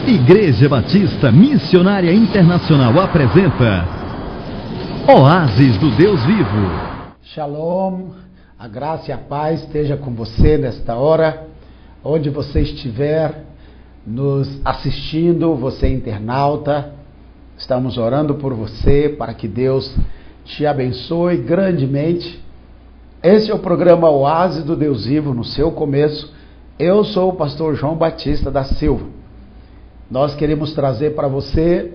Igreja Batista Missionária Internacional apresenta Oásis do Deus Vivo. Shalom, a graça e a paz esteja com você nesta hora, onde você estiver nos assistindo, você internauta. Estamos orando por você para que Deus te abençoe grandemente. Esse é o programa Oásis do Deus Vivo, no seu começo. Eu sou o pastor João Batista da Silva. Nós queremos trazer para você,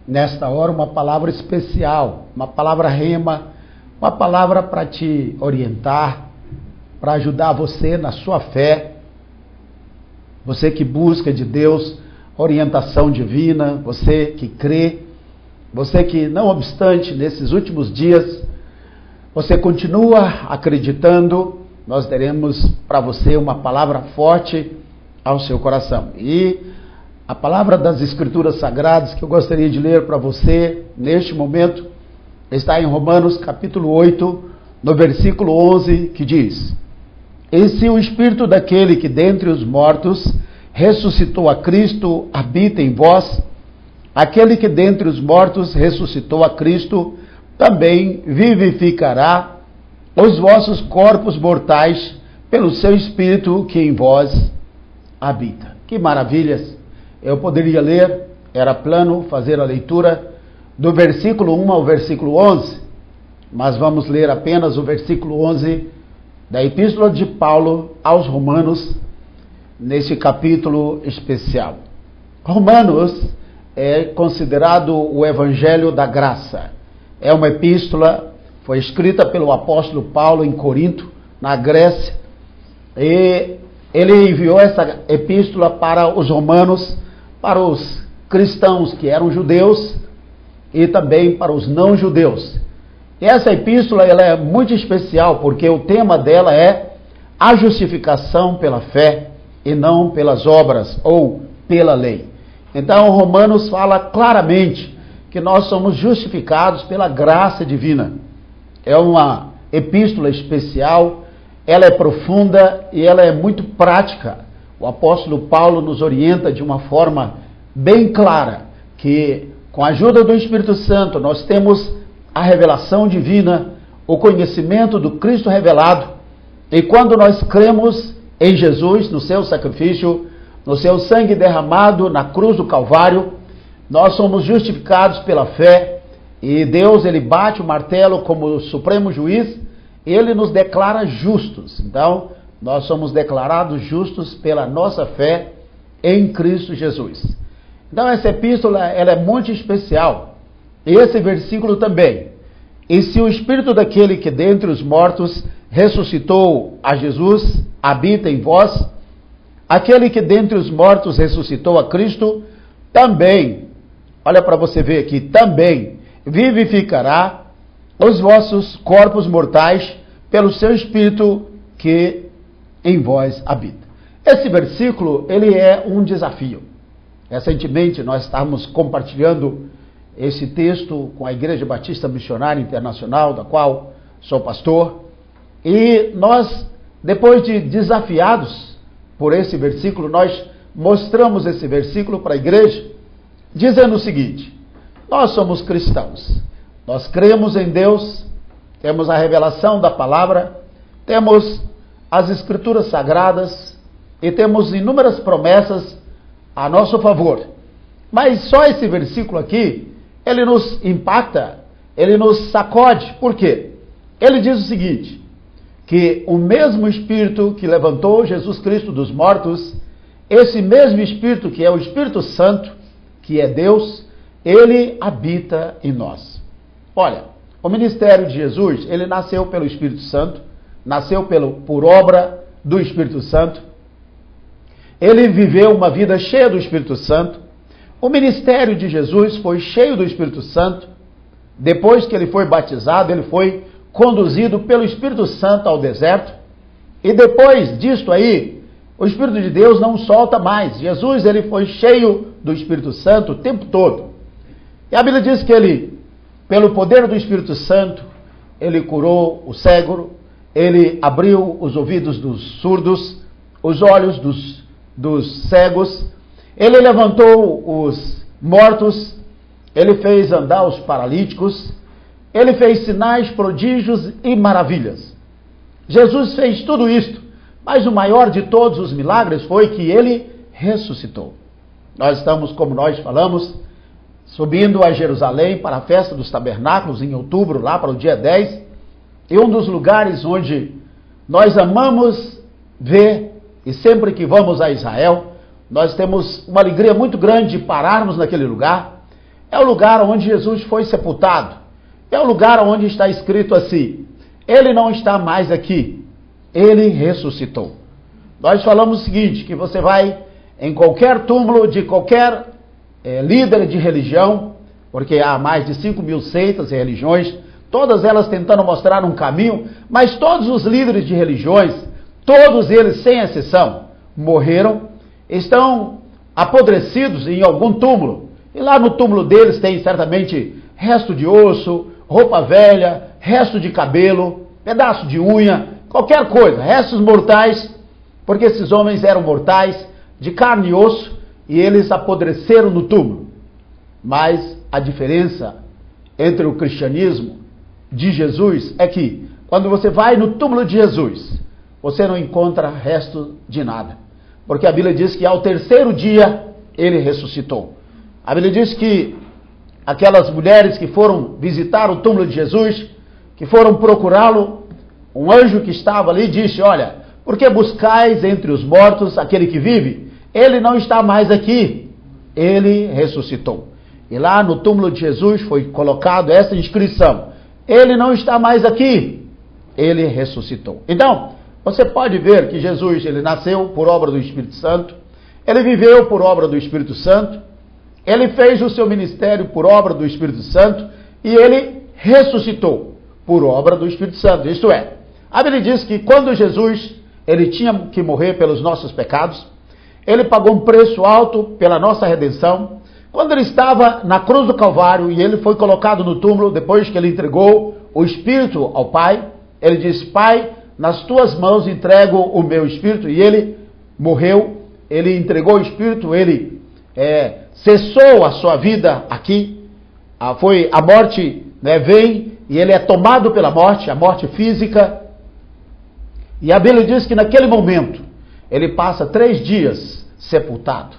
nesta hora, uma palavra especial, uma palavra rema, uma palavra para te orientar, para ajudar você na sua fé, você que busca de Deus orientação divina, você que crê, você que, não obstante, nesses últimos dias, você continua acreditando, nós teremos para você uma palavra forte ao seu coração. E a palavra das Escrituras Sagradas que eu gostaria de ler para você neste momento está em Romanos capítulo 8, no versículo 11, que diz: E se o Espírito daquele que dentre os mortos ressuscitou a Cristo habita em vós, aquele que dentre os mortos ressuscitou a Cristo também vivificará os vossos corpos mortais pelo seu Espírito que em vós habita. Que maravilhas! Eu poderia ler, era plano fazer a leitura do versículo 1 ao versículo 11, mas vamos ler apenas o versículo 11 da Epístola de Paulo aos Romanos, neste capítulo especial. Romanos é considerado o Evangelho da Graça. É uma epístola, foi escrita pelo apóstolo Paulo em Corinto, na Grécia, e ele enviou essa epístola para os romanos, para os cristãos que eram judeus e também para os não judeus. E essa epístola ela é muito especial porque o tema dela é a justificação pela fé e não pelas obras ou pela lei. Então Romanos fala claramente que nós somos justificados pela graça divina. É uma epístola especial, ela é profunda e ela é muito prática. O apóstolo Paulo nos orienta de uma forma bem clara que, com a ajuda do Espírito Santo, nós temos a revelação divina, o conhecimento do Cristo revelado, e quando nós cremos em Jesus, no seu sacrifício, no seu sangue derramado na cruz do Calvário, nós somos justificados pela fé, e Deus ele bate o martelo como o supremo juiz, e ele nos declara justos. Então, nós somos declarados justos pela nossa fé em Cristo Jesus. Então essa epístola ela é muito especial. E esse versículo também. E se o Espírito daquele que dentre os mortos ressuscitou a Jesus habita em vós, aquele que dentre os mortos ressuscitou a Cristo, também, olha para você ver aqui, também vivificará os vossos corpos mortais pelo seu Espírito que em vós habita. Esse versículo, ele é um desafio. Recentemente nós estávamos compartilhando esse texto com a Igreja Batista Missionária Internacional, da qual sou pastor, e nós, depois de desafiados por esse versículo, nós mostramos esse versículo para a igreja, dizendo o seguinte: nós somos cristãos, nós cremos em Deus, temos a revelação da palavra, temos as Escrituras Sagradas e temos inúmeras promessas a nosso favor. Mas só esse versículo aqui, ele nos impacta, ele nos sacode. Por quê? Ele diz o seguinte, que o mesmo Espírito que levantou Jesus Cristo dos mortos, esse mesmo Espírito que é o Espírito Santo, que é Deus, ele habita em nós. Olha, o ministério de Jesus, ele nasceu pelo Espírito Santo, nasceu por obra do Espírito Santo. Ele viveu uma vida cheia do Espírito Santo. O ministério de Jesus foi cheio do Espírito Santo. Depois que ele foi batizado, ele foi conduzido pelo Espírito Santo ao deserto. E depois disto aí, o Espírito de Deus não solta mais. Jesus ele foi cheio do Espírito Santo o tempo todo. E a Bíblia diz que ele, pelo poder do Espírito Santo, ele curou o cego, ele abriu os ouvidos dos surdos, os olhos dos cegos, Ele levantou os mortos, ele fez andar os paralíticos, ele fez sinais, prodígios e maravilhas. Jesus fez tudo isto, mas o maior de todos os milagres foi que ele ressuscitou. Nós estamos, como nós falamos, subindo a Jerusalém para a festa dos tabernáculos em outubro, lá para o dia 10, e um dos lugares onde nós amamos ver, e sempre que vamos a Israel, nós temos uma alegria muito grande de pararmos naquele lugar. É o lugar onde Jesus foi sepultado. É o lugar onde está escrito assim: ele não está mais aqui, ele ressuscitou. Nós falamos o seguinte, que você vai em qualquer túmulo de qualquer líder de religião, porque há mais de 5.000 seitas e religiões, todas elas tentando mostrar um caminho, mas todos os líderes de religiões, todos eles, sem exceção, morreram, estão apodrecidos em algum túmulo. E lá no túmulo deles tem certamente resto de osso, roupa velha, resto de cabelo, pedaço de unha, qualquer coisa, restos mortais, porque esses homens eram mortais, de carne e osso, e eles apodreceram no túmulo. Mas a diferença entre o cristianismo de Jesus é que, quando você vai no túmulo de Jesus, você não encontra resto de nada. Porque a Bíblia diz que ao terceiro dia ele ressuscitou. A Bíblia diz que aquelas mulheres que foram visitar o túmulo de Jesus, que foram procurá-lo, um anjo que estava ali disse: olha, por que buscais entre os mortos aquele que vive? Ele não está mais aqui, ele ressuscitou. E lá no túmulo de Jesus foi colocado essa inscrição: ele não está mais aqui, ele ressuscitou. Então, você pode ver que Jesus, ele nasceu por obra do Espírito Santo, ele viveu por obra do Espírito Santo, ele fez o seu ministério por obra do Espírito Santo e ele ressuscitou por obra do Espírito Santo. Isto é, a Bíblia diz que quando Jesus, ele tinha que morrer pelos nossos pecados, ele pagou um preço alto pela nossa redenção. Quando ele estava na cruz do Calvário e ele foi colocado no túmulo, depois que ele entregou o Espírito ao Pai, ele disse: Pai, nas tuas mãos entrego o meu Espírito. E ele morreu, ele entregou o Espírito, ele cessou a sua vida aqui. Foi a morte, vem e ele é tomado pela morte, a morte física. E a Bíblia diz que naquele momento ele passa 3 dias sepultado.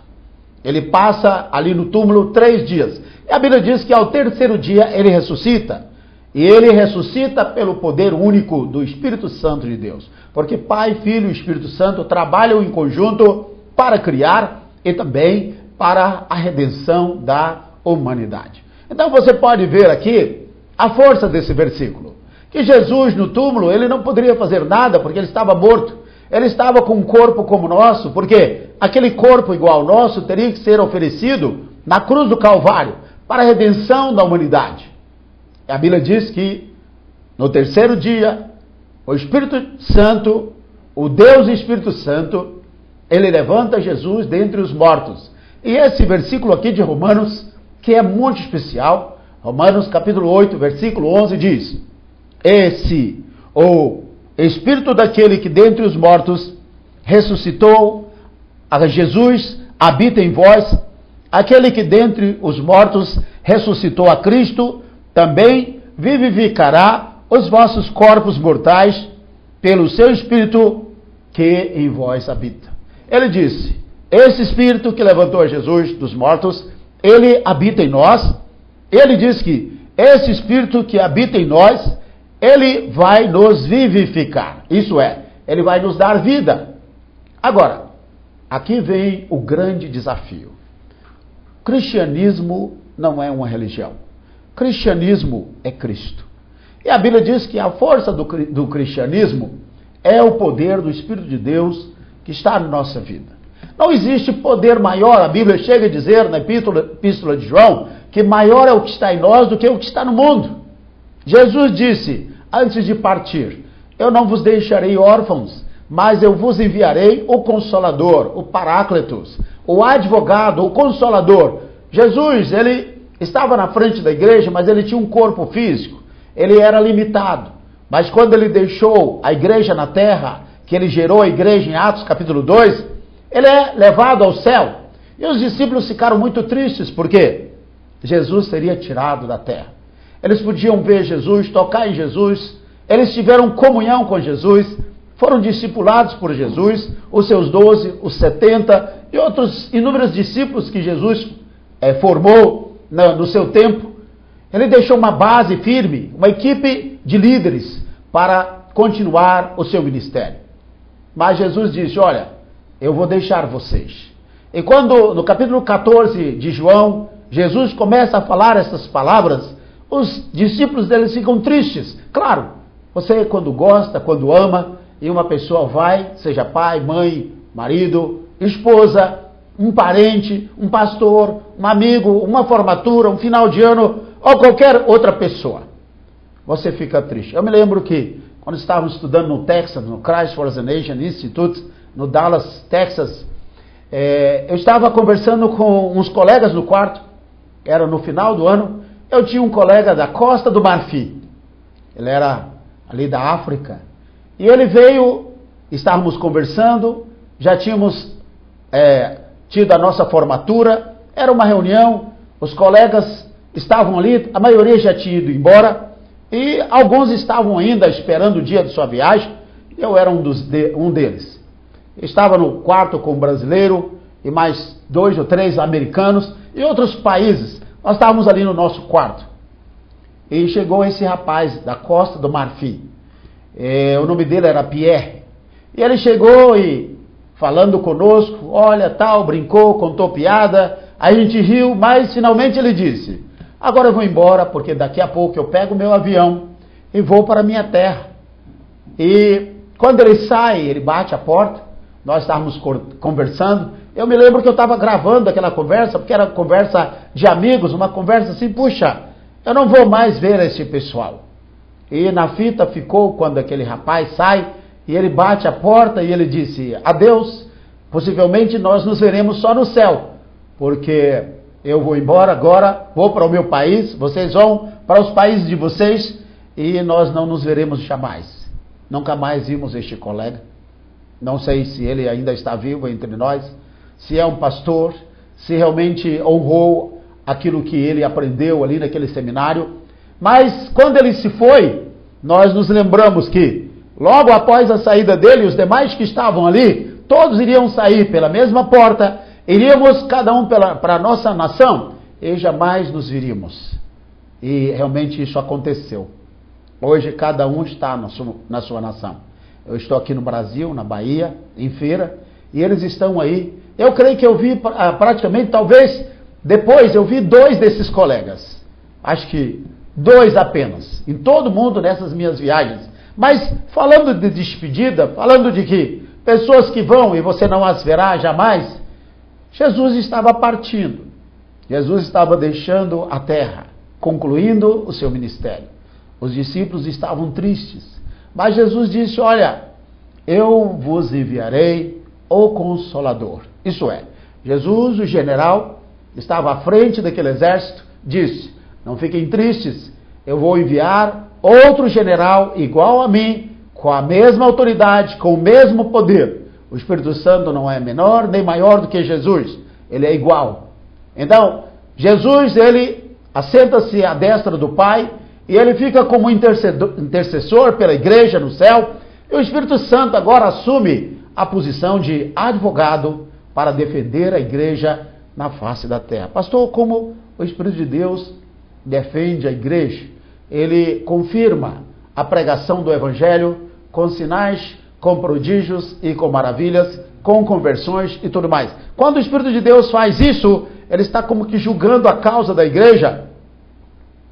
Ele passa ali no túmulo 3 dias. E a Bíblia diz que ao terceiro dia ele ressuscita. E ele ressuscita pelo poder único do Espírito Santo de Deus. Porque Pai, Filho e Espírito Santo trabalham em conjunto para criar e também para a redenção da humanidade. Então você pode ver aqui a força desse versículo. Que Jesus no túmulo, ele não poderia fazer nada porque ele estava morto. Ele estava com um corpo como o nosso, porque aquele corpo igual ao nosso teria que ser oferecido na cruz do Calvário para a redenção da humanidade. E a Bíblia diz que no terceiro dia, o Espírito Santo, o Deus Espírito Santo, ele levanta Jesus dentre os mortos. E esse versículo aqui de Romanos, que é muito especial, Romanos capítulo 8, versículo 11 diz: esse, o Espírito daquele que dentre os mortos ressuscitou a Jesus, habita em vós. Aquele que dentre os mortos ressuscitou a Cristo, também vivificará os vossos corpos mortais pelo seu Espírito que em vós habita. Ele disse: esse Espírito que levantou a Jesus dos mortos, ele habita em nós. Ele diz que esse Espírito que habita em nós, ele vai nos vivificar. Isso é, ele vai nos dar vida. Agora, aqui vem o grande desafio. Cristianismo não é uma religião. Cristianismo é Cristo. E a Bíblia diz que a força do cristianismo é o poder do Espírito de Deus que está na nossa vida. Não existe poder maior. A Bíblia chega a dizer na epístola de João que maior é o que está em nós do que o que está no mundo. Jesus disse, antes de partir: eu não vos deixarei órfãos, mas eu vos enviarei o Consolador, o Paráclitos, o advogado, o Consolador. Jesus, ele estava na frente da igreja, mas ele tinha um corpo físico, ele era limitado. Mas quando ele deixou a igreja na terra, que ele gerou a igreja em Atos capítulo 2, ele é levado ao céu. E os discípulos ficaram muito tristes, porque Jesus seria tirado da terra. Eles podiam ver Jesus, tocar em Jesus, eles tiveram comunhão com Jesus, foram discipulados por Jesus, os seus 12, os 70 e outros inúmeros discípulos que Jesus formou no seu tempo. Ele deixou uma base firme, uma equipe de líderes para continuar o seu ministério. Mas Jesus disse, olha, eu vou deixar vocês. E quando, no capítulo 14 de João, Jesus começa a falar essas palavras, os discípulos dele ficam tristes. Claro, você quando gosta, quando ama, e uma pessoa vai, seja pai, mãe, marido, esposa, um parente, um pastor, um amigo, uma formatura, um final de ano, ou qualquer outra pessoa, você fica triste. Eu me lembro que, quando estávamos estudando no Texas, no Christ for the Nation Institute, no Dallas, Texas, eu estava conversando com uns colegas no quarto, era no final do ano. Eu tinha um colega da Costa do Marfim, ele era ali da África, e ele veio, estávamos conversando, já tínhamos tido a nossa formatura, era uma reunião, os colegas estavam ali, a maioria já tinha ido embora, e alguns estavam ainda esperando o dia de sua viagem, eu era um deles. Estava no quarto com um brasileiro, e mais 2 ou 3 americanos, e outros países. Nós estávamos ali no nosso quarto. E chegou esse rapaz da Costa do Marfim. O nome dele era Pierre. E ele chegou e falando conosco, olha, tal, brincou, contou piada, a gente riu, mas finalmente ele disse, agora eu vou embora, porque daqui a pouco eu pego o meu avião e vou para a minha terra. E quando ele sai, ele bate a porta, nós estávamos conversando, eu me lembro que eu estava gravando aquela conversa, porque era conversa de amigos, uma conversa assim, puxa, eu não vou mais ver esse pessoal. E na fita ficou quando aquele rapaz sai, e ele bate a porta e ele disse, adeus, possivelmente nós nos veremos só no céu, porque eu vou embora agora, vou para o meu país, vocês vão para os países de vocês, e nós não nos veremos jamais. Nunca mais vimos este colega, não sei se ele ainda está vivo entre nós, se é um pastor, se realmente honrou aquilo que ele aprendeu ali naquele seminário, mas quando ele se foi, nós nos lembramos que logo após a saída dele, os demais que estavam ali, todos iriam sair pela mesma porta, iríamos cada um para a nossa nação, e jamais nos viríamos. E realmente isso aconteceu. Hoje cada um está na sua nação. Eu estou aqui no Brasil, na Bahia, em Feira, e eles estão aí. Eu creio que eu vi praticamente, talvez, depois eu vi 2 desses colegas. Acho que 2 apenas, em todo mundo nessas minhas viagens. Mas falando de despedida, falando de que pessoas que vão e você não as verá jamais, Jesus estava partindo. Jesus estava deixando a terra, concluindo o seu ministério. Os discípulos estavam tristes. Mas Jesus disse, olha, eu vos enviarei o Consolador. Isso é, Jesus, o general, estava à frente daquele exército, disse, não fiquem tristes, eu vou enviar outro general igual a mim, com a mesma autoridade, com o mesmo poder. O Espírito Santo não é menor nem maior do que Jesus, ele é igual. Então, Jesus, ele assenta-se à destra do Pai, e ele fica como intercessor pela igreja no céu, e o Espírito Santo agora assume a posição de advogado para defender a igreja na face da terra. Pastor, como o Espírito de Deus defende a igreja? Ele confirma a pregação do Evangelho com sinais, com prodígios e com maravilhas, com conversões e tudo mais. Quando o Espírito de Deus faz isso, ele está como que julgando a causa da igreja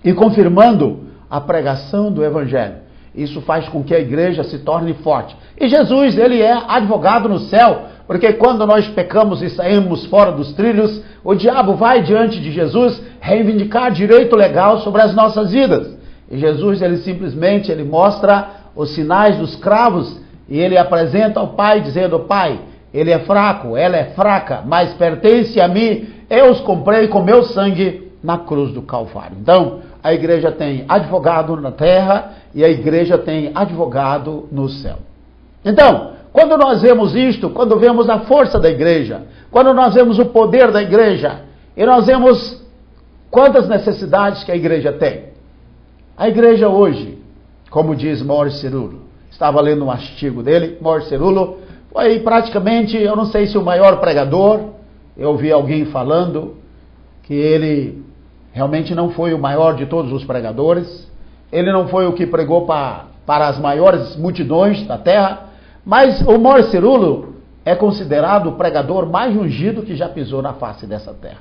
e confirmando a pregação do Evangelho. Isso faz com que a igreja se torne forte. E Jesus, ele é advogado no céu, porque quando nós pecamos e saímos fora dos trilhos, o diabo vai diante de Jesus reivindicar direito legal sobre as nossas vidas. E Jesus, ele simplesmente, ele mostra os sinais dos cravos e ele apresenta ao Pai, dizendo, Pai, ele é fraco, ela é fraca, mas pertence a mim, eu os comprei com meu sangue na cruz do Calvário. Então, a igreja tem advogado na terra e a igreja tem advogado no céu. Então, Quando nós vemos isto, quando vemos a força da igreja, quando nós vemos o poder da igreja, e nós vemos quantas necessidades que a igreja tem. A igreja hoje, como diz Morris Cerullo, estava lendo um artigo dele, Morris Cerullo foi praticamente, eu não sei se o maior pregador, eu ouvi alguém falando que ele realmente não foi o maior de todos os pregadores, ele não foi o que pregou para as maiores multidões da terra, mas o Morris Cerullo é considerado o pregador mais ungido que já pisou na face dessa terra.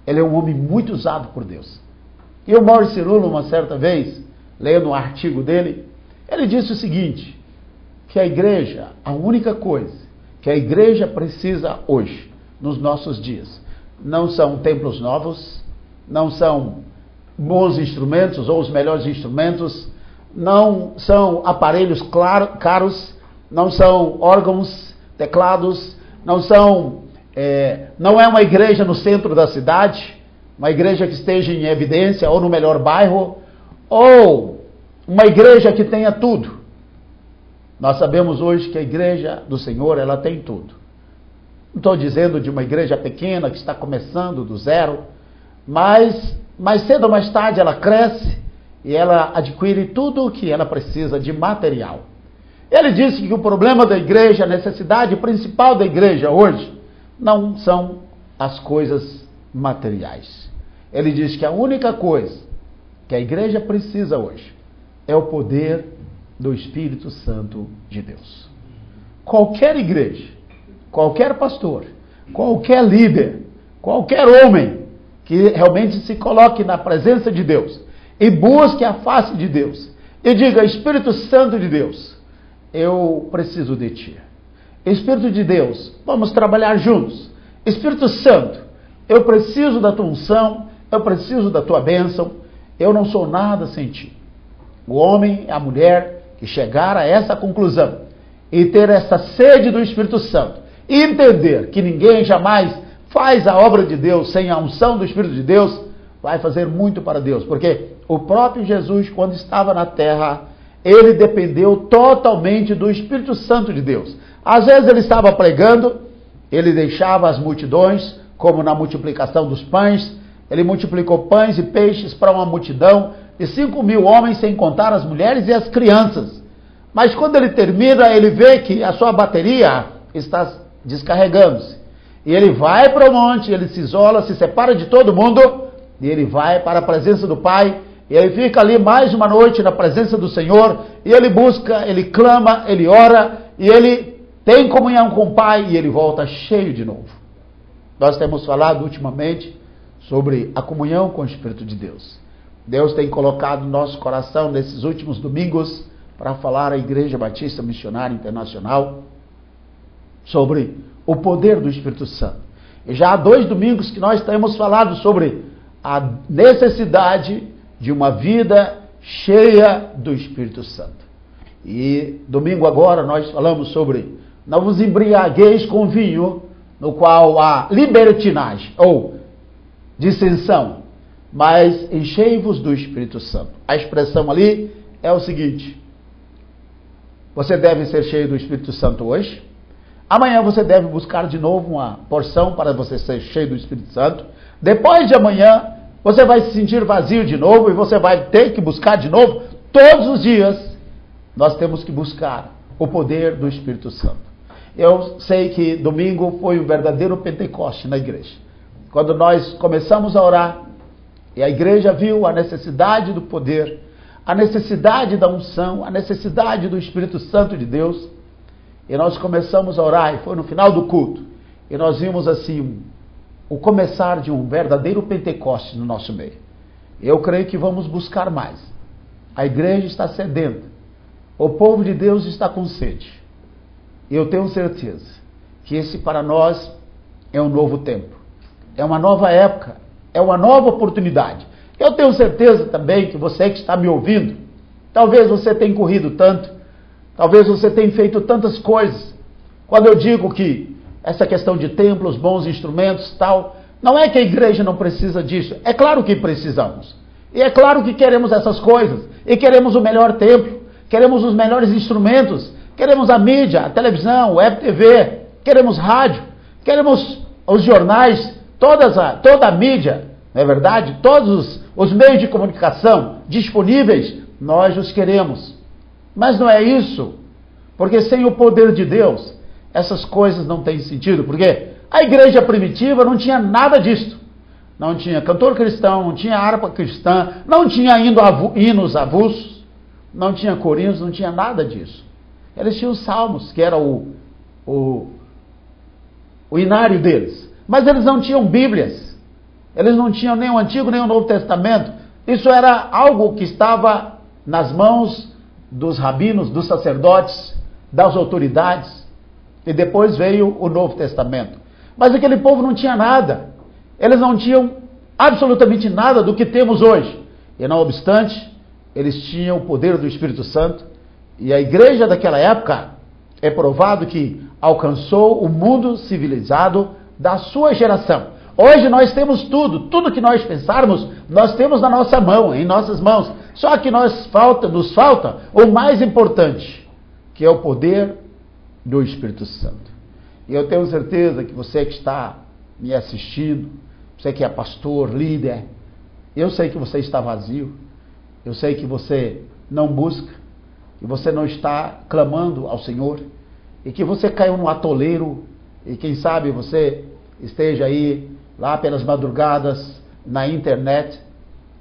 Ele é um homem muito usado por Deus. E o Morris Cerullo, uma certa vez, lendo um artigo dele, ele disse o seguinte, que a igreja, a única coisa que a igreja precisa hoje, nos nossos dias, não são templos novos, não são bons instrumentos ou os melhores instrumentos, não são aparelhos caros, não são órgãos, teclados, não é uma igreja no centro da cidade, uma igreja que esteja em evidência ou no melhor bairro, ou uma igreja que tenha tudo. Nós sabemos hoje que a igreja do Senhor, ela tem tudo. Não estou dizendo de uma igreja pequena que está começando do zero, mas mais cedo ou mais tarde ela cresce e ela adquire tudo o que ela precisa de material. Ele disse que o problema da igreja, a necessidade principal da igreja hoje, não são as coisas materiais. Ele diz que a única coisa que a igreja precisa hoje é o poder do Espírito Santo de Deus. Qualquer igreja, qualquer pastor, qualquer líder, qualquer homem que realmente se coloque na presença de Deus e busque a face de Deus e diga, Espírito Santo de Deus, eu preciso de Ti. Espírito de Deus, vamos trabalhar juntos. Espírito Santo, eu preciso da Tua unção, eu preciso da Tua bênção, eu não sou nada sem Ti. O homem e a mulher que chegar a essa conclusão e ter essa sede do Espírito Santo e entender que ninguém jamais faz a obra de Deus sem a unção do Espírito de Deus, vai fazer muito para Deus, porque o próprio Jesus, quando estava na terra, ele dependeu totalmente do Espírito Santo de Deus. Às vezes ele estava pregando, ele deixava as multidões, como na multiplicação dos pães, ele multiplicou pães e peixes para uma multidão de 5.000 homens, sem contar as mulheres e as crianças. Mas quando ele termina, ele vê que a sua bateria está descarregando-se. E ele vai para o monte, ele se isola, se separa de todo mundo, e ele vai para a presença do Pai, e ele fica ali mais uma noite na presença do Senhor, e ele busca, ele clama, ele ora, e ele tem comunhão com o Pai, e ele volta cheio de novo. Nós temos falado ultimamente sobre a comunhão com o Espírito de Deus. Deus tem colocado no nosso coração, nesses últimos domingos, para falar à Igreja Batista Missionária Internacional sobre o poder do Espírito Santo. E já há 2 domingos que nós temos falado sobre a necessidade de uma vida cheia do Espírito Santo. E domingo agora nós falamos sobre não vos embriagueis com vinho, no qual há libertinagem ou dissensão, mas enchei-vos do Espírito Santo. A expressão ali é o seguinte: você deve ser cheio do Espírito Santo hoje, amanhã você deve buscar de novo uma porção para você ser cheio do Espírito Santo, depois de amanhã você vai se sentir vazio de novo e você vai ter que buscar de novo. Todos os dias nós temos que buscar o poder do Espírito Santo. Eu sei que domingo foi um verdadeiro Pentecoste na igreja. Quando nós começamos a orar, e a igreja viu a necessidade do poder, a necessidade da unção, a necessidade do Espírito Santo de Deus, e nós começamos a orar, e foi no final do culto, e nós vimos assim, o começar de um verdadeiro Pentecoste no nosso meio. Eu creio que vamos buscar mais. A igreja está sedenta, o povo de Deus está com sede, e eu tenho certeza que esse para nós é um novo tempo, é uma nova época, é uma nova oportunidade. Eu tenho certeza também que você que está me ouvindo, talvez você tenha corrido tanto, talvez você tenha feito tantas coisas. Quando eu digo que essa questão de templos, bons instrumentos, tal, não é que a igreja não precisa disso. É claro que precisamos. E é claro que queremos essas coisas. E queremos o melhor templo, queremos os melhores instrumentos, queremos a mídia, a televisão, web TV, queremos rádio, queremos os jornais, toda a mídia, não é verdade? Todos os meios de comunicação disponíveis, nós os queremos. Mas não é isso, porque sem o poder de Deus, essas coisas não têm sentido, porque a igreja primitiva não tinha nada disso. Não tinha cantor cristão, não tinha harpa cristã, não tinha hinos avulsos, não tinha corinos, não tinha nada disso. Eles tinham os salmos, que era o inário deles. Mas eles não tinham bíblias. Eles não tinham nem o Antigo nem o Novo Testamento. Isso era algo que estava nas mãos dos rabinos, dos sacerdotes, das autoridades. E depois veio o Novo Testamento. Mas aquele povo não tinha nada. Eles não tinham absolutamente nada do que temos hoje. E não obstante, eles tinham o poder do Espírito Santo. E a igreja daquela época é provado que alcançou o mundo civilizado da sua geração. Hoje nós temos tudo que nós pensarmos, nós temos na nossa mão, em nossas mãos. Só que nos falta o mais importante, que é o poder do Espírito Santo. E eu tenho certeza que você que está me assistindo, você que é pastor, líder, eu sei que você está vazio, eu sei que você não busca, que você não está clamando ao Senhor, e que você caiu no atoleiro, e quem sabe você esteja aí, lá pelas madrugadas, na internet,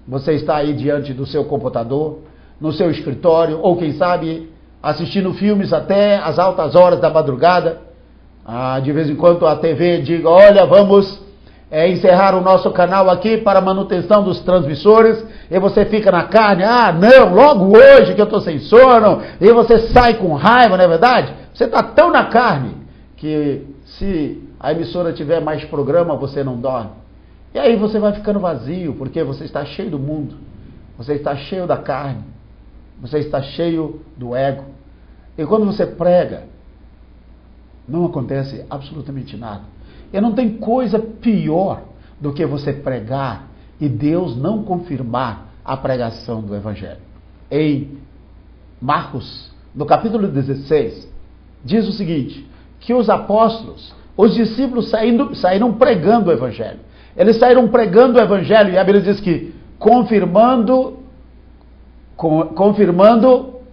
você está aí diante do seu computador, no seu escritório, ou quem sabe assistindo filmes até as altas horas da madrugada. De vez em quando a TV diga, olha, vamos encerrar o nosso canal aqui para manutenção dos transmissores, e você fica na carne, não, logo hoje que eu estou sem sono, e você sai com raiva, não é verdade? Você está tão na carne, que se a emissora tiver mais programa, você não dorme. E aí você vai ficando vazio, porque você está cheio do mundo, você está cheio da carne, você está cheio do ego. E quando você prega, não acontece absolutamente nada. E não tem coisa pior do que você pregar e Deus não confirmar a pregação do Evangelho. Em Marcos, no capítulo 16, diz o seguinte, que os apóstolos, os discípulos saíram pregando o Evangelho. Eles saíram pregando o Evangelho e a Bíblia diz que confirmando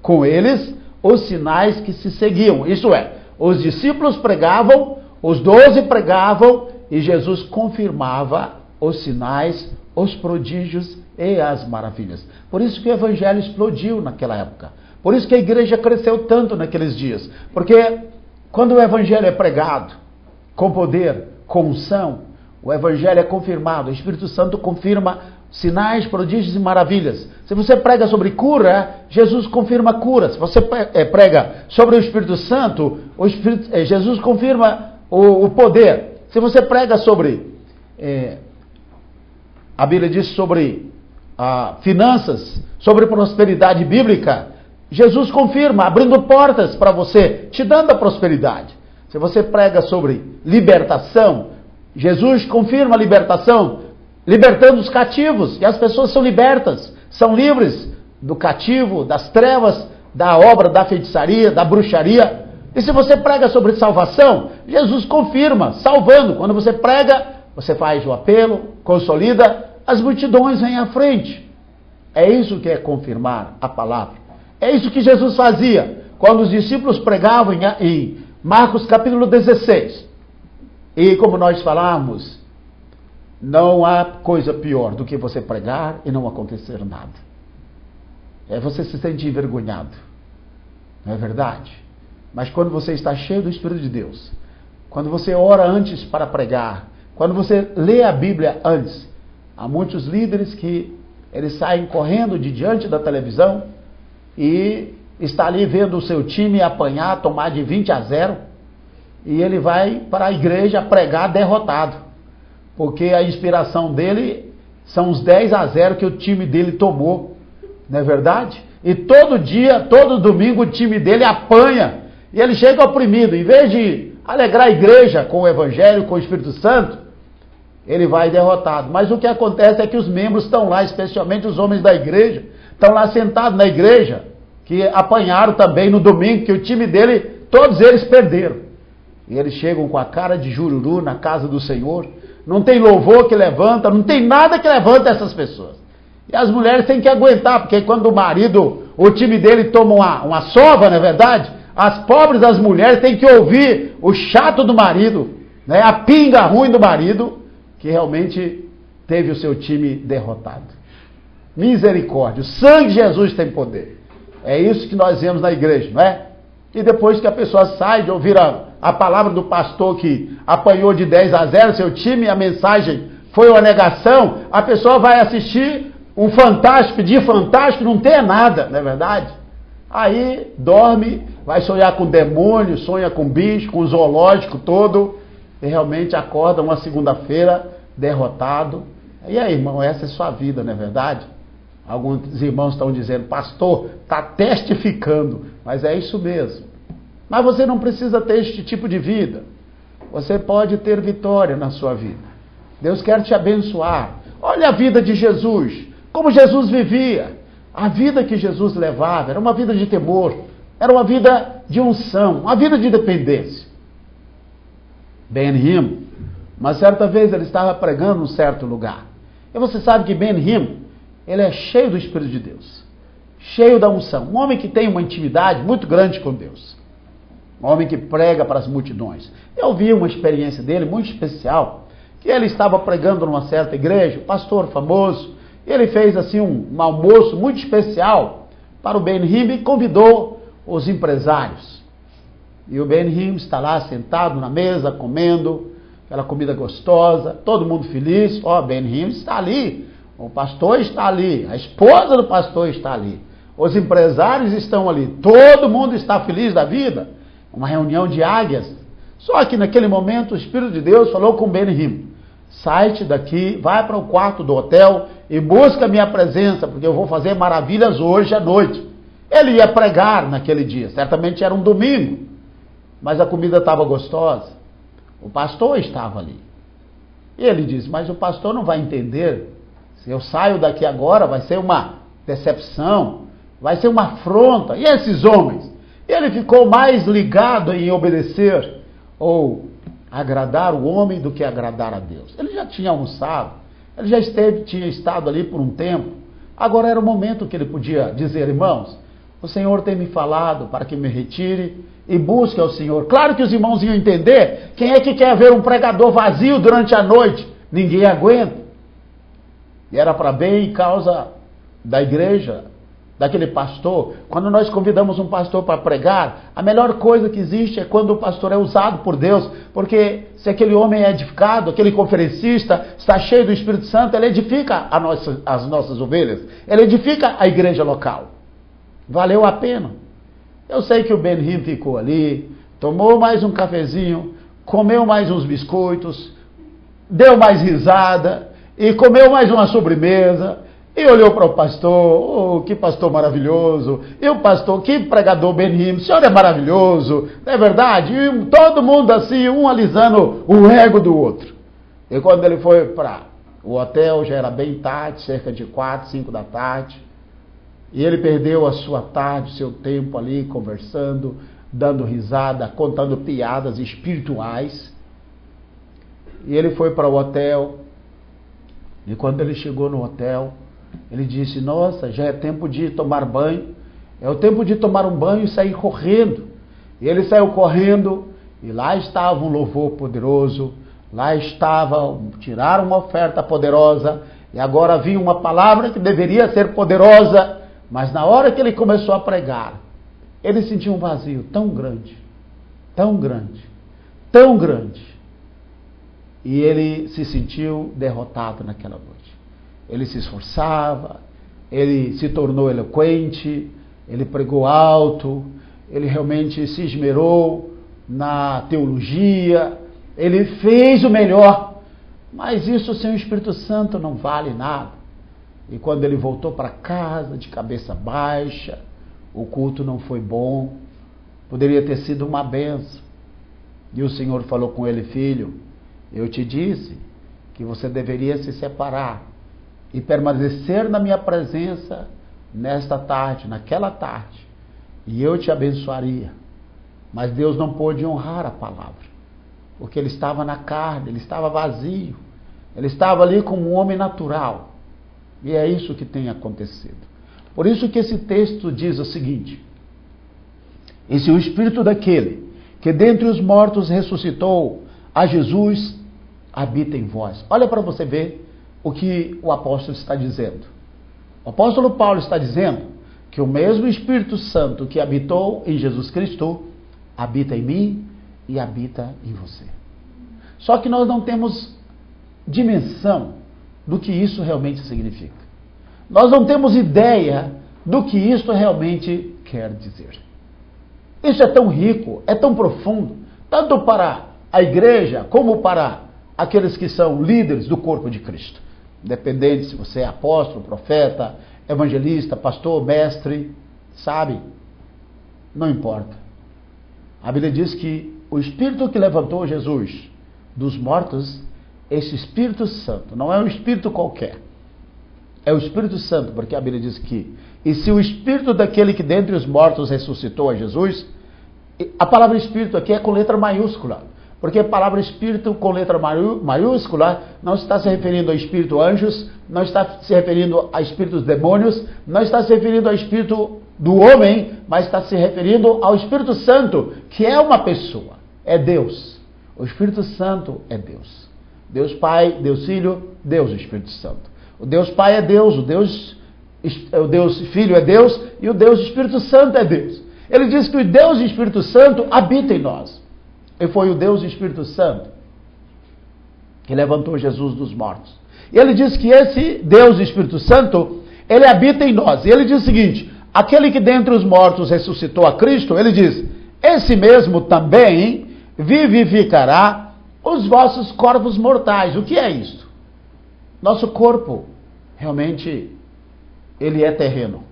com eles os sinais que se seguiam. Isso é, os discípulos pregavam, os 12 pregavam e Jesus confirmava os sinais, os prodígios e as maravilhas. Por isso que o Evangelho explodiu naquela época. Por isso que a igreja cresceu tanto naqueles dias. Porque quando o Evangelho é pregado com poder, com unção, o Evangelho é confirmado, o Espírito Santo confirma sinais, prodígios e maravilhas. Se você prega sobre cura, Jesus confirma cura. Se você prega sobre o Espírito Santo, Jesus confirma o poder. Se você prega sobre, a Bíblia diz sobre finanças, sobre prosperidade bíblica, Jesus confirma, abrindo portas para você, te dando a prosperidade. Se você prega sobre libertação, Jesus confirma a libertação, libertando os cativos, e as pessoas são libertas, são livres do cativo, das trevas, da obra da feitiçaria, da bruxaria. E se você prega sobre salvação, Jesus confirma, salvando. Quando você prega, você faz o apelo, consolida, as multidões vêm à frente. É isso que é confirmar a palavra. É isso que Jesus fazia quando os discípulos pregavam em Marcos capítulo 16. E como nós falamos, não há coisa pior do que você pregar e não acontecer nada. É você se sentir envergonhado. Não é verdade? Mas quando você está cheio do Espírito de Deus, quando você ora antes para pregar, quando você lê a Bíblia antes, há muitos líderes que eles saem correndo de diante da televisão e está ali vendo o seu time apanhar, tomar de 20-0, e ele vai para a igreja pregar derrotado, porque a inspiração dele são os 10-0 que o time dele tomou, não é verdade? E todo dia, todo domingo o time dele apanha, e ele chega oprimido. Em vez de alegrar a igreja com o Evangelho, com o Espírito Santo, ele vai derrotado. Mas o que acontece é que os membros estão lá, especialmente os homens da igreja, estão lá sentados na igreja, que apanharam também no domingo, que o time dele, todos eles perderam. E eles chegam com a cara de jururu na casa do Senhor. Não tem louvor que levanta, não tem nada que levanta essas pessoas. E as mulheres têm que aguentar, porque quando o marido, o time dele toma uma sova, não é verdade? As pobres das mulheres têm que ouvir o chato do marido, né? A pinga ruim do marido, que realmente teve o seu time derrotado. Misericórdia, o sangue de Jesus tem poder. É isso que nós vemos na igreja, não é? E depois que a pessoa sai de ouvir a palavra do pastor que apanhou de 10-0 seu time, a mensagem foi uma negação, a pessoa vai assistir um fantástico, de fantástico, não tem nada, não é verdade? Aí dorme, vai sonhar com demônio, sonha com bicho, com zoológico todo, e realmente acorda uma segunda-feira derrotado. E aí, irmão, essa é sua vida, não é verdade? Alguns irmãos estão dizendo, pastor, está testificando, mas é isso mesmo. Mas você não precisa ter este tipo de vida. Você pode ter vitória na sua vida. Deus quer te abençoar. Olha a vida de Jesus, como Jesus vivia. A vida que Jesus levava era uma vida de temor, era uma vida de unção, uma vida de dependência. Ben-Him, uma certa vez ele estava pregando num certo lugar. E você sabe que Ben-Him, ele é cheio do Espírito de Deus, cheio da unção. Um homem que tem uma intimidade muito grande com Deus. Um homem que prega para as multidões. Eu vi uma experiência dele muito especial, que ele estava pregando numa certa igreja, um pastor famoso, e ele fez assim um almoço muito especial para o Ben-Him e convidou os empresários. E o Ben-Him está lá sentado na mesa, comendo aquela comida gostosa, todo mundo feliz. Ó, Ben-Him está ali, o pastor está ali, a esposa do pastor está ali, os empresários estão ali, todo mundo está feliz da vida. Uma reunião de águias. Só que naquele momento o Espírito de Deus falou com Ben-Him: sai-te daqui, vai para o quarto do hotel e busca a minha presença, porque eu vou fazer maravilhas hoje à noite. Ele ia pregar naquele dia, certamente era um domingo, mas a comida estava gostosa, o pastor estava ali. E ele disse, mas o pastor não vai entender, se eu saio daqui agora vai ser uma decepção, vai ser uma afronta. E esses homens? Ele ficou mais ligado em obedecer ou agradar o homem do que agradar a Deus. Ele já tinha almoçado, ele já tinha estado ali por um tempo. Agora era o momento que ele podia dizer, irmãos, o Senhor tem me falado para que me retire e busque ao Senhor. Claro que os irmãos iam entender. Quem é que quer ver um pregador vazio durante a noite? Ninguém aguenta. E era para bem e causa da igreja, daquele pastor. Quando nós convidamos um pastor para pregar, a melhor coisa que existe é quando o pastor é usado por Deus, porque se aquele homem é edificado, aquele conferencista está cheio do Espírito Santo, ele edifica as nossas ovelhas, ele edifica a igreja local. Valeu a pena. Eu sei que o Ben-Him ficou ali, tomou mais um cafezinho, comeu mais uns biscoitos, deu mais risada e comeu mais uma sobremesa. E olhou para o pastor, oh, que pastor maravilhoso, e o pastor, que pregador Ben-Him, o senhor é maravilhoso, não é verdade? E todo mundo assim, um alisando o ego do outro. E quando ele foi para o hotel, já era bem tarde, cerca de 4, 5 da tarde, e ele perdeu a sua tarde, seu tempo ali, conversando, dando risada, contando piadas espirituais. E ele foi para o hotel, e quando ele chegou no hotel, ele disse, nossa, já é tempo de tomar banho, é o tempo de tomar um banho e sair correndo. E ele saiu correndo, e lá estava um louvor poderoso, lá estava, tiraram uma oferta poderosa, e agora vinha uma palavra que deveria ser poderosa, mas na hora que ele começou a pregar, ele sentiu um vazio tão grande, tão grande, tão grande, e ele se sentiu derrotado naquela noite. Ele se esforçava, ele se tornou eloquente, ele pregou alto, ele realmente se esmerou na teologia, ele fez o melhor, mas isso sem o Espírito Santo não vale nada. E quando ele voltou para casa de cabeça baixa, o culto não foi bom, poderia ter sido uma benção. E o Senhor falou com ele, filho, eu te disse que você deveria se separar e permanecer na minha presença nesta tarde, naquela tarde, e eu te abençoaria. Mas Deus não pôde honrar a palavra, porque ele estava na carne, ele estava vazio, ele estava ali como um homem natural. E é isso que tem acontecido. Por isso que esse texto diz o seguinte: e se o Espírito daquele que dentre os mortos ressuscitou a Jesus habita em vós. Olha para você ver o que o apóstolo está dizendo. O apóstolo Paulo está dizendo que o mesmo Espírito Santo que habitou em Jesus Cristo habita em mim e habita em você. Só que nós não temos dimensão do que isso realmente significa. Nós não temos ideia do que isso realmente quer dizer. Isso é tão rico, é tão profundo, tanto para a igreja como para aqueles que são líderes do corpo de Cristo. Independente se você é apóstolo, profeta, evangelista, pastor, mestre, sabe? Não importa. A Bíblia diz que o Espírito que levantou Jesus dos mortos, esse Espírito Santo, não é um Espírito qualquer, é o Espírito Santo, porque a Bíblia diz que, e se o Espírito daquele que dentre os mortos ressuscitou a Jesus, a palavra Espírito aqui é com letra maiúscula, porque a palavra Espírito com letra maiúscula não está se referindo a Espírito anjos, não está se referindo a Espíritos demônios, não está se referindo ao Espírito do homem, mas está se referindo ao Espírito Santo, que é uma pessoa, é Deus. O Espírito Santo é Deus. Deus Pai, Deus Filho, Deus Espírito Santo. O Deus Pai é Deus, o Deus Filho é Deus e o Deus Espírito Santo é Deus. Ele diz que o Deus Espírito Santo habita em nós. E foi o Deus Espírito Santo que levantou Jesus dos mortos. E ele diz que esse Deus Espírito Santo, ele habita em nós. E ele diz o seguinte: aquele que dentre os mortos ressuscitou a Cristo, ele diz, esse mesmo também vivificará os vossos corpos mortais. O que é isto? Nosso corpo, realmente, ele é terreno.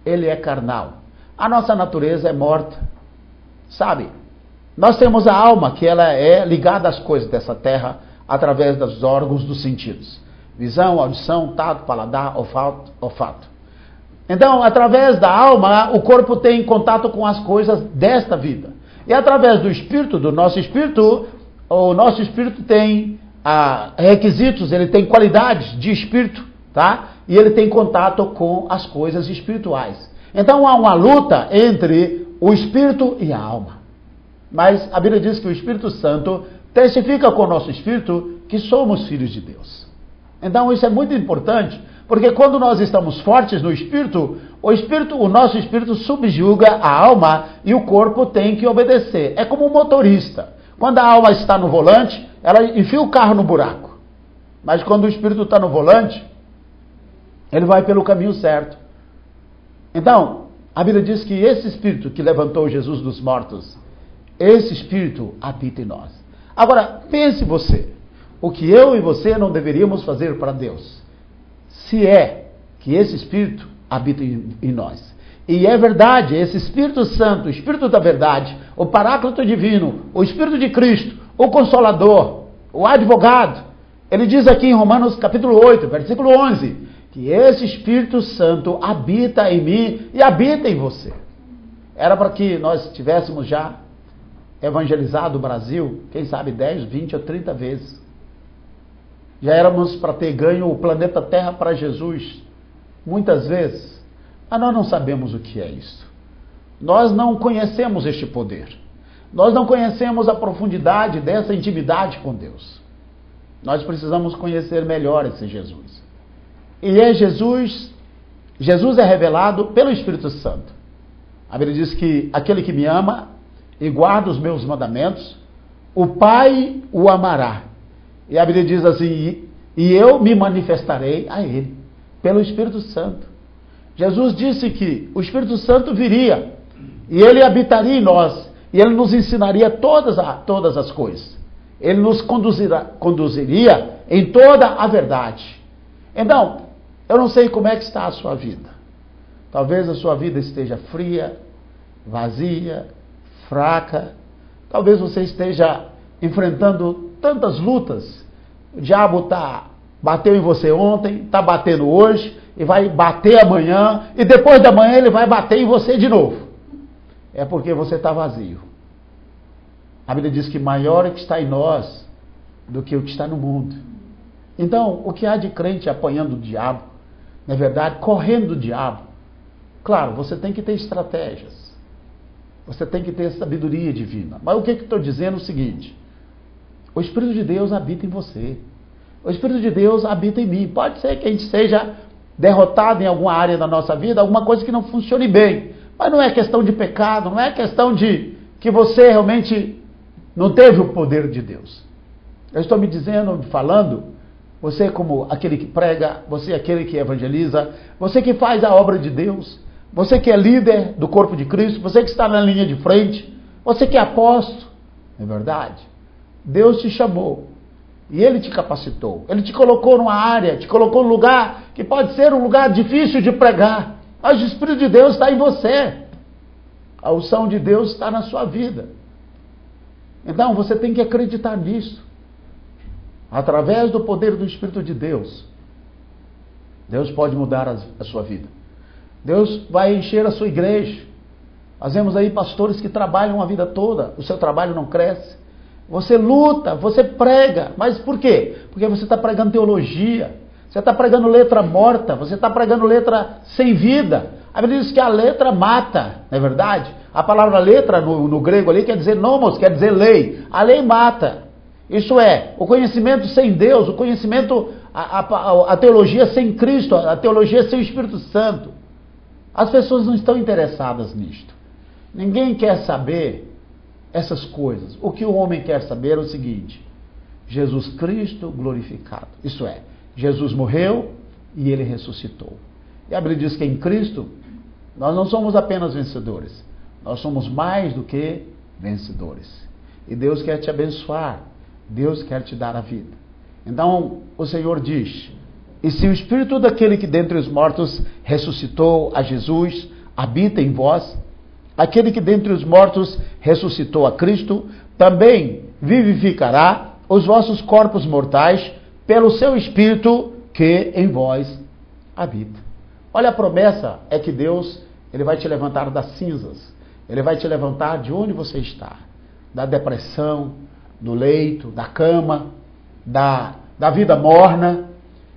Ele é carnal. A nossa natureza é morta. Sabe? Nós temos a alma, que ela é ligada às coisas dessa terra, através dos órgãos dos sentidos. Visão, audição, tato, paladar, olfato. Então, através da alma, o corpo tem contato com as coisas desta vida. E através do espírito, do nosso espírito, o nosso espírito tem requisitos, ele tem qualidades de espírito, tá? E ele tem contato com as coisas espirituais. Então, há uma luta entre o espírito e a alma. Mas a Bíblia diz que o Espírito Santo testifica com o nosso espírito que somos filhos de Deus. Então, isso é muito importante, porque quando nós estamos fortes no espírito, o nosso espírito subjuga a alma e o corpo tem que obedecer. É como um motorista. Quando a alma está no volante, ela enfia o carro no buraco. Mas quando o espírito está no volante, ele vai pelo caminho certo. Então, a Bíblia diz que esse espírito que levantou Jesus dos mortos, esse espírito habita em nós. Agora, pense você, o que eu e você não deveríamos fazer para Deus, se é que esse espírito habita em nós. E é verdade, esse Espírito Santo, o Espírito da verdade, o Paráclito Divino, o Espírito de Cristo, o Consolador, o Advogado, ele diz aqui em Romanos capítulo 8, versículo 11, que esse Espírito Santo habita em mim e habita em você. Era para que nós tivéssemos já evangelizado o Brasil, quem sabe 10, 20 ou 30 vezes. Já éramos para ter ganho o planeta Terra para Jesus, muitas vezes. Mas nós não sabemos o que é isso. Nós não conhecemos este poder. Nós não conhecemos a profundidade dessa intimidade com Deus. Nós precisamos conhecer melhor esse Jesus. E é Jesus é revelado pelo Espírito Santo. A Bíblia diz que aquele que me ama e guarda os meus mandamentos, o Pai o amará. E a Bíblia diz assim, e eu me manifestarei a ele, pelo Espírito Santo. Jesus disse que o Espírito Santo viria, e ele habitaria em nós, e ele nos ensinaria todas as coisas. Ele nos conduziria em toda a verdade. Então, eu não sei como é que está a sua vida. Talvez a sua vida esteja fria, vazia, fraca. Talvez você esteja enfrentando tantas lutas. O diabo bateu em você ontem, está batendo hoje, e vai bater amanhã, e depois da manhã ele vai bater em você de novo. é porque você está vazio. A Bíblia diz que maior é o que está em nós do que o que está no mundo. Então, o que há de crente apanhando o diabo, na verdade, correndo do diabo, claro, você tem que ter estratégias. Você tem que ter sabedoria divina. Mas o que estou dizendo é o seguinte: o Espírito de Deus habita em você. O Espírito de Deus habita em mim. Pode ser que a gente seja derrotado em alguma área da nossa vida, alguma coisa que não funcione bem. Mas não é questão de pecado, não é questão de que você realmente não teve o poder de Deus. Eu estou me dizendo, falando, você como aquele que prega, você aquele que evangeliza, você que faz a obra de Deus, você que é líder do corpo de Cristo, você que está na linha de frente, você que é apóstolo, é verdade. Deus te chamou e Ele te capacitou. Ele te colocou numa área, te colocou num lugar que pode ser um lugar difícil de pregar, mas o Espírito de Deus está em você. A unção de Deus está na sua vida. Então você tem que acreditar nisso. Através do poder do Espírito de Deus, Deus pode mudar a sua vida. Deus vai encher a sua igreja. Nós vemos aí pastores que trabalham a vida toda, o seu trabalho não cresce. Você luta, você prega, mas por quê? Porque você está pregando teologia, você está pregando letra morta, você está pregando letra sem vida. A Bíblia diz que a letra mata, não é verdade? A palavra letra no grego ali quer dizer nomos, quer dizer lei. A lei mata. Isso é, o conhecimento sem Deus, o conhecimento, a teologia sem Cristo, a teologia sem o Espírito Santo. As pessoas não estão interessadas nisto. Ninguém quer saber essas coisas. O que o homem quer saber é o seguinte: Jesus Cristo glorificado. Isso é, Jesus morreu e Ele ressuscitou. E a Bíblia diz que em Cristo nós não somos apenas vencedores, nós somos mais do que vencedores. E Deus quer te abençoar, Deus quer te dar a vida. Então o Senhor diz: e se o Espírito daquele que dentre os mortos ressuscitou a Jesus habita em vós, aquele que dentre os mortos ressuscitou a Cristo, também vivificará os vossos corpos mortais pelo seu Espírito que em vós habita. Olha, a promessa é que Deus, Ele vai te levantar das cinzas. Ele vai te levantar de onde você está. Da depressão, do leito, da cama, da vida morna.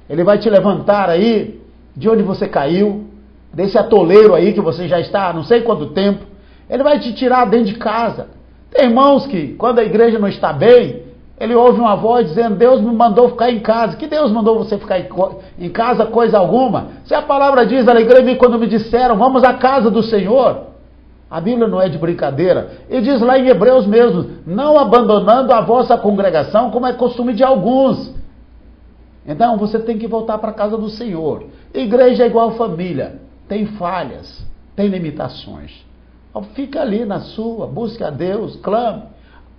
Ele vai te levantar aí de onde você caiu, desse atoleiro aí que você já está há não sei quanto tempo. Ele vai te tirar dentro de casa. Tem irmãos que, quando a igreja não está bem, ele ouve uma voz dizendo: Deus me mandou ficar em casa. Que Deus mandou você ficar em casa coisa alguma? Se a palavra diz, alegrei-me quando me disseram, vamos à casa do Senhor. A Bíblia não é de brincadeira. E diz lá em Hebreus mesmo: não abandonando a vossa congregação, como é costume de alguns. Então você tem que voltar para a casa do Senhor. Igreja é igual família. Tem falhas, tem limitações. Fica ali na sua, busque a Deus, clame.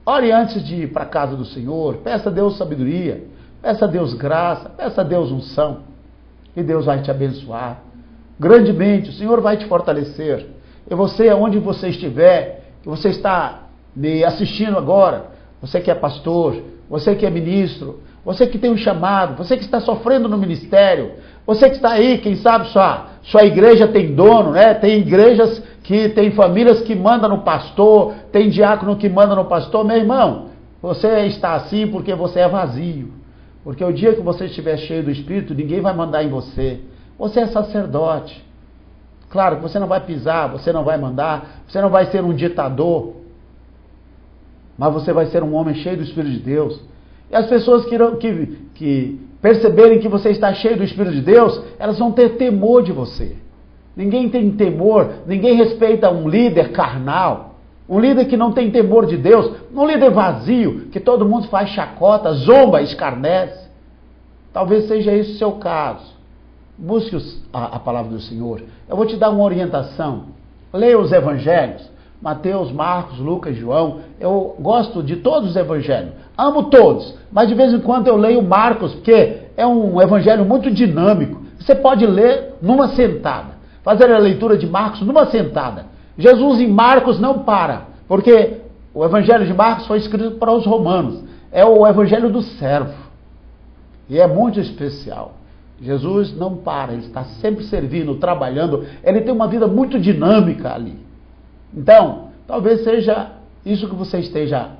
Ore antes de ir para a casa do Senhor, peça a Deus sabedoria, peça a Deus graça, peça a Deus unção, e Deus vai te abençoar grandemente. O Senhor vai te fortalecer. E você, aonde você estiver, que você está me assistindo agora, você que é pastor, você que é ministro, você que tem um chamado, você que está sofrendo no ministério, você que está aí, quem sabe sua igreja tem dono, né? Tem igrejas que tem famílias que mandam no pastor, tem diácono que manda no pastor. Meu irmão, você está assim porque você é vazio. Porque o dia que você estiver cheio do Espírito, ninguém vai mandar em você. Você é sacerdote. Claro que você não vai pisar, você não vai mandar, você não vai ser um ditador, mas você vai ser um homem cheio do Espírito de Deus. E as pessoas que perceberem que você está cheio do Espírito de Deus, elas vão ter temor de você. Ninguém tem temor, ninguém respeita um líder carnal, um líder que não tem temor de Deus, um líder vazio, que todo mundo faz chacota, zomba, escarnece. Talvez seja esse o seu caso. Busque a palavra do Senhor. Eu vou te dar uma orientação. Leia os evangelhos, Mateus, Marcos, Lucas, João. Eu gosto de todos os evangelhos, amo todos, mas de vez em quando eu leio Marcos, porque é um evangelho muito dinâmico. Você pode ler numa sentada, fazer a leitura de Marcos numa sentada. Jesus em Marcos não para, porque o evangelho de Marcos foi escrito para os romanos. É o evangelho do servo. E é muito especial. Jesus não para, ele está sempre servindo, trabalhando. Ele tem uma vida muito dinâmica ali. Então, Talvez seja isso que você esteja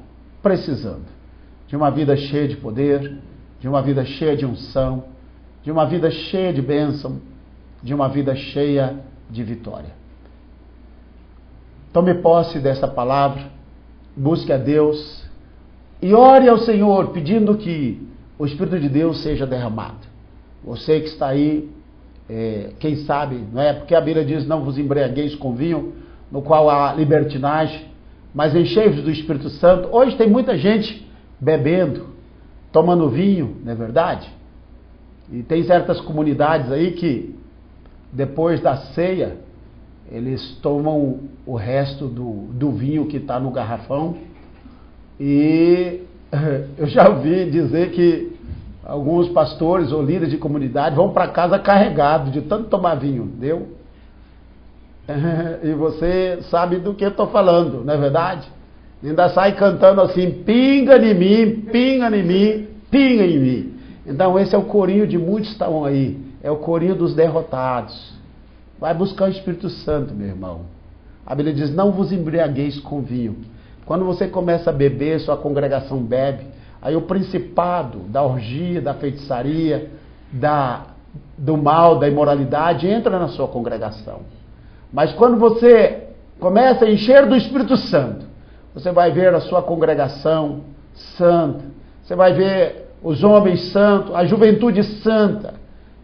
precisando. De uma vida cheia de poder, de uma vida cheia de unção, de uma vida cheia de bênção, de uma vida cheia de vitória. Tome posse dessa palavra, busque a Deus e ore ao Senhor pedindo que o Espírito de Deus seja derramado. Você que está aí, quem sabe, não é? Porque a Bíblia diz, não vos embriagueis com vinho, no qual há libertinagem, mas enchei-vos do Espírito Santo. Hoje tem muita gente bebendo, tomando vinho, não é verdade? E tem certas comunidades aí que, depois da ceia, eles tomam o resto do vinho que está no garrafão. E eu já ouvi dizer que alguns pastores ou líderes de comunidade vão para casa carregados de tanto tomar vinho, deu? E você sabe do que eu estou falando, não é verdade? Ainda sai cantando assim, pinga em mim, pinga em mim, pinga em mim. Então esse é o corinho de muitos que estão aí, é o corinho dos derrotados. Vai buscar o Espírito Santo, meu irmão. A Bíblia diz, não vos embriagueis com vinho. Quando você começa a beber, sua congregação bebe, aí o principado da orgia, da feitiçaria, do mal, da imoralidade, entra na sua congregação. Mas quando você começa a encher do Espírito Santo, você vai ver a sua congregação santa, você vai ver os homens santos, a juventude santa.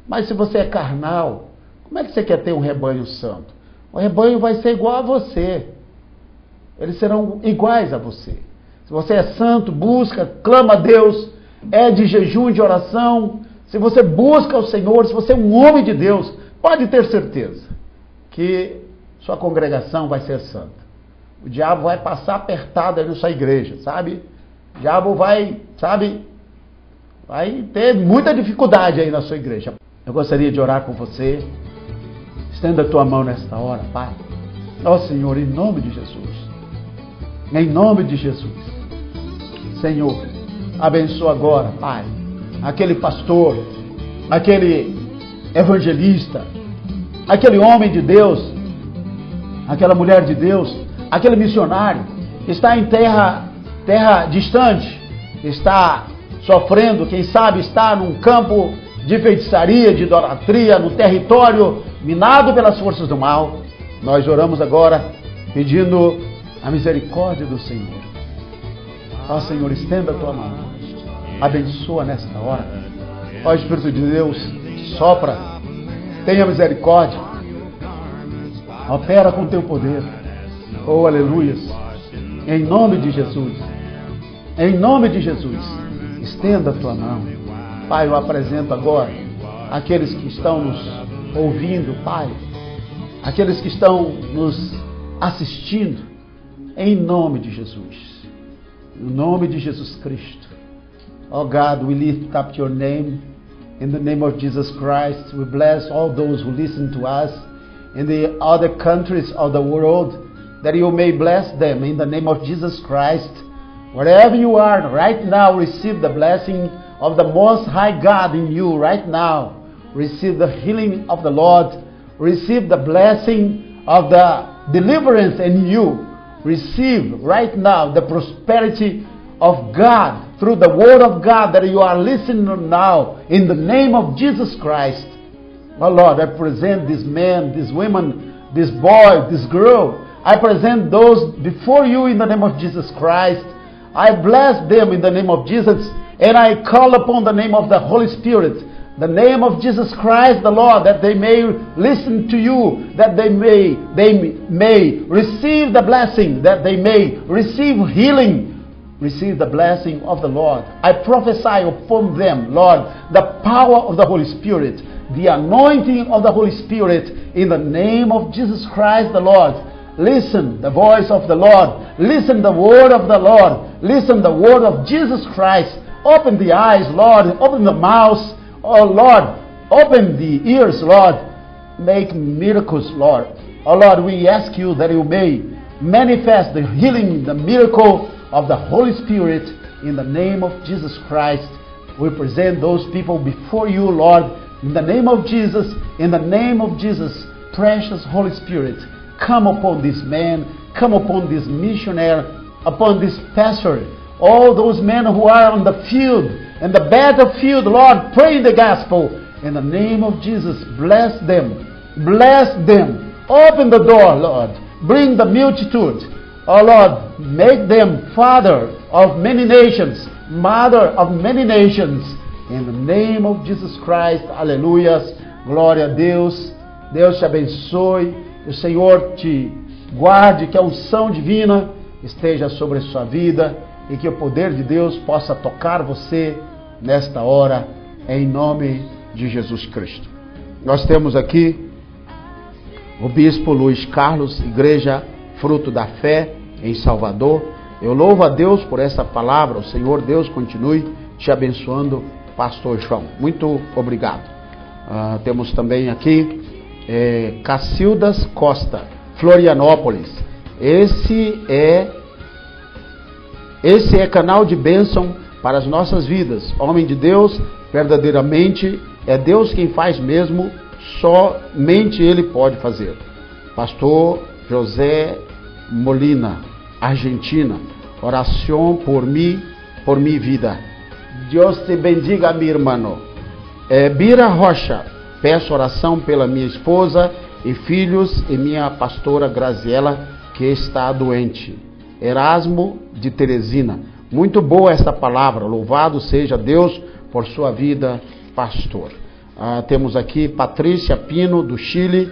Mas se você é carnal, como é que você quer ter um rebanho santo? O rebanho vai ser igual a você. Eles serão iguais a você. Se você é santo, busca, clama a Deus, é de jejum e de oração. Se você busca o Senhor, se você é um homem de Deus, pode ter certeza que sua congregação vai ser santa. O diabo vai passar apertado aí na sua igreja, sabe? O diabo vai ter muita dificuldade aí na sua igreja. Eu gostaria de orar com você. Estenda a tua mão nesta hora, Pai. Ó Senhor, em nome de Jesus. Em nome de Jesus. Senhor, abençoa agora, Pai, aquele pastor, aquele evangelista, aquele homem de Deus, aquela mulher de Deus, aquele missionário que está em terra distante, está sofrendo, quem sabe está num campo de feitiçaria, de idolatria, no território minado pelas forças do mal. Nós oramos agora pedindo a misericórdia do Senhor. Ó Senhor, estenda a tua mão, abençoa nesta hora. Ó Espírito de Deus, sopra, tenha misericórdia, opera com teu poder. Oh, aleluias, em nome de Jesus, em nome de Jesus, estenda a tua mão. Pai, eu apresento agora aqueles que estão nos ouvindo, Pai, aqueles que estão nos assistindo, em nome de Jesus, no nome de Jesus Cristo. Oh God, we lift up your name, in the name of Jesus Christ. We bless all those who listen to us in the other countries of the world, that you may bless them in the name of Jesus Christ. Wherever you are right now, receive the blessing of the Most High God in you right now. Receive the healing of the Lord. Receive the blessing of the deliverance in you. Receive right now the prosperity of God through the word of God that you are listening now in the name of Jesus Christ. Oh Lord, I present this man, this woman, this boy, this girl. I present those before you in the name of Jesus Christ. I bless them in the name of Jesus, and I call upon the name of the Holy Spirit, the name of Jesus Christ the Lord, that they may listen to you, that they may receive the blessing, that they may receive healing, receive the blessing of the Lord. I prophesy upon them, Lord, the power of the Holy Spirit, the anointing of the Holy Spirit, in the name of Jesus Christ the Lord. Listen the voice of the Lord. Listen the word of the Lord. Listen the word of Jesus Christ. Open the eyes, Lord. Open the mouths, oh Lord. Open the ears, Lord. Make miracles, Lord. Oh Lord, we ask you that you may manifest the healing, the miracle of the Holy Spirit in the name of Jesus Christ. We present those people before you, Lord, in the name of Jesus, precious Holy Spirit. come upon this man, come upon this missionary, upon this pastor, all those men who are on the field, in the battlefield, Lord, pray the gospel. In the name of Jesus, bless them. Bless them. Open the door, Lord. Bring the multitude. Oh Lord, make them father of many nations, mother of many nations. In the name of Jesus Christ, aleluias. Glória a Deus. Deus te abençoe. O Senhor te guarde, que a unção divina esteja sobre a sua vida e que o poder de Deus possa tocar você nesta hora, em nome de Jesus Cristo. Nós temos aqui o Bispo Luiz Carlos, Igreja Fruto da Fé, em Salvador. Eu louvo a Deus por essa palavra. O Senhor Deus continue te abençoando, Pastor João. Muito obrigado. Temos também aqui Cacildas Costa, Florianópolis. Esse é canal de bênção para as nossas vidas. Homem de Deus, verdadeiramente é Deus quem faz mesmo, somente Ele pode fazer. Pastor José Molina, Argentina. Oração por mim, por minha vida. Deus te bendiga, meu irmão. Bira Rocha, peço oração pela minha esposa e filhos e minha pastora Graziela, que está doente. Erasmo de Teresina. Muito boa esta palavra. Louvado seja Deus por sua vida, pastor. Temos aqui Patrícia Pino, do Chile.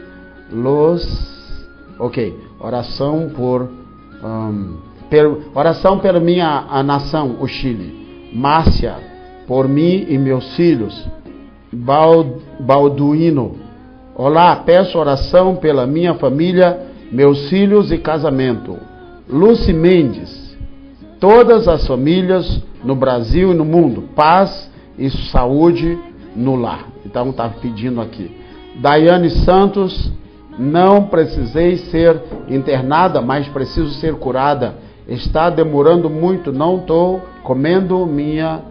Oração oração pela minha nação, o Chile. Márcia, por mim e meus filhos. Balduino. Olá, peço oração pela minha família, meus filhos e casamento. Lucy Mendes. Todas as famílias no Brasil e no mundo. Paz e saúde no lar. Então está pedindo aqui. Daiane Santos. Não precisei ser internada, mas preciso ser curada. Está demorando muito. Não estou comendo minha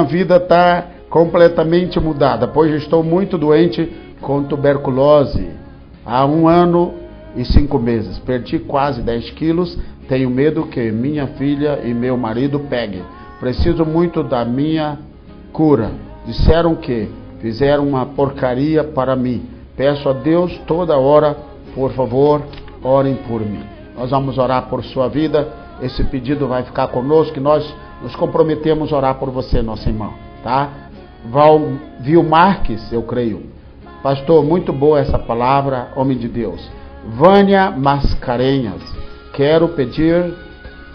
vida está completamente mudada, pois estou muito doente com tuberculose. Há 1 ano e 5 meses. Perdi quase 10 quilos. Tenho medo que minha filha e meu marido peguem. Preciso muito da minha cura. Disseram que fizeram uma porcaria para mim. Peço a Deus toda hora, por favor, orem por mim. Nós vamos orar por sua vida. Esse pedido vai ficar conosco, e nós nos comprometemos a orar por você, nosso irmão, tá? Vil Marques, eu creio. Pastor, muito boa essa palavra, homem de Deus. Vânia Mascarenhas. Quero pedir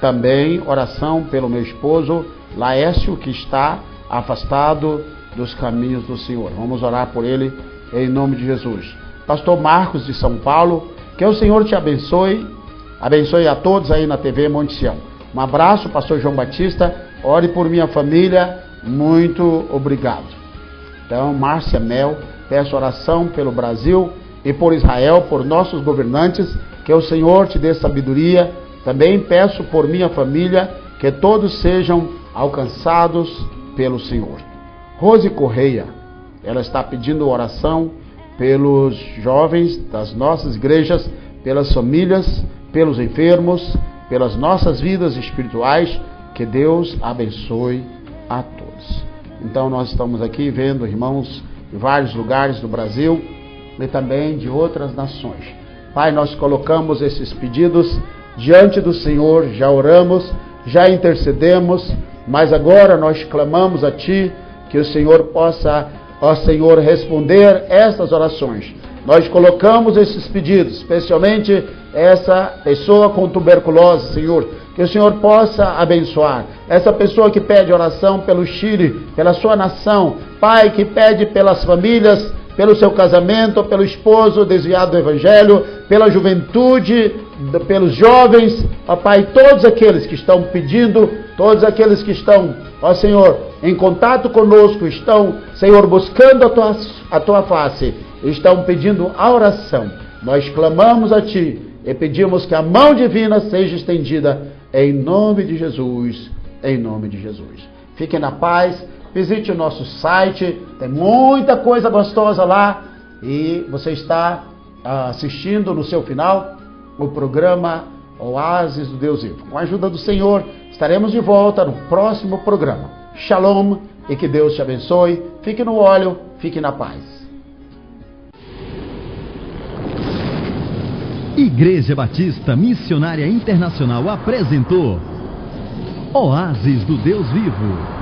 também oração pelo meu esposo Laércio, que está afastado dos caminhos do Senhor. Vamos orar por ele em nome de Jesus. Pastor Marcos de São Paulo, que o Senhor te abençoe. Abençoe a todos aí na TV Monte Sião. Um abraço, Pastor João Batista. Ore por minha família. Muito obrigado. Então, Márcia Mel, peço oração pelo Brasil e por Israel, por nossos governantes, que o Senhor te dê sabedoria. Também peço por minha família, que todos sejam alcançados pelo Senhor. Rose Correia, ela está pedindo oração pelos jovens das nossas igrejas, pelas famílias, pelos enfermos, pelas nossas vidas espirituais. Que Deus abençoe a todos. Então nós estamos aqui vendo irmãos de vários lugares do Brasil e também de outras nações. Pai, nós colocamos esses pedidos diante do Senhor, já oramos, já intercedemos, mas agora nós clamamos a Ti, que o Senhor possa, ó Senhor, responder essas orações. Nós colocamos esses pedidos, especialmente essa pessoa com tuberculose, Senhor, que o Senhor possa abençoar. Essa pessoa que pede oração pelo Chile, pela sua nação, Pai, que pede pelas famílias, pelo seu casamento, pelo esposo desviado do Evangelho, pela juventude, pelos jovens, ó Pai, todos aqueles que estão pedindo, todos aqueles que estão, ó Senhor, em contato conosco, estão, Senhor, buscando a Tua face, estão pedindo a oração. Nós clamamos a Ti e pedimos que a mão divina seja estendida em nome de Jesus, em nome de Jesus. Fiquem na paz, visite o nosso site, tem muita coisa gostosa lá, e você está assistindo no seu final o programa Oásis do Deus Vivo. Com a ajuda do Senhor, estaremos de volta no próximo programa. Shalom e que Deus te abençoe. Fique no óleo, fique na paz. Igreja Batista Missionária Internacional apresentou Oásis do Deus Vivo.